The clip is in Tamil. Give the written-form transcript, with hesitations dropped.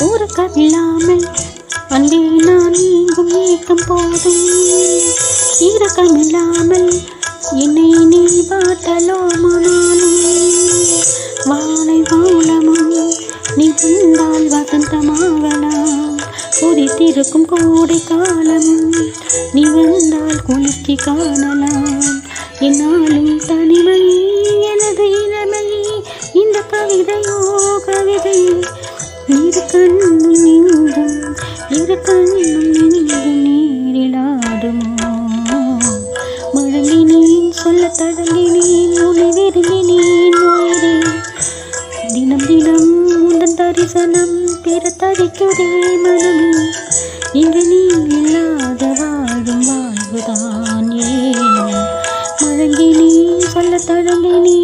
ஊரக்கமில்லாமல் அன்பே நான் நீங்கும் ஏக்கம் போதும். ஈரக்கமில்லாமல் என்னை நீ பாட்டலோமானாலும் வாழை வாழமும் நீ வந்தால் வசந்தமாகலாம். கொதித்திருக்கும் கோடை காலமும் நீ வந்தால் குளிர்ச்சி காணலாம். என்னாலும் தனிமை எனது இளமை இந்த கவிதையோ கவிதை. இரு கண்ணும் நீங்கும் இரு கண்ணும் நீங்கும் நீரிலாடுமோ. முழங்கினேன் சொல்ல தடங்கினேன் உன்னை விரும்பினேன் உயிரே. தினம் தினம் உந்தன் தரிசனம் பெற தவிக்குதே மனமே. இங்கு நீ இல்லாத வாழும் வாழ்வுதான் ஏனோ. முழங்கினேன் சொல்ல தடங்கினேன்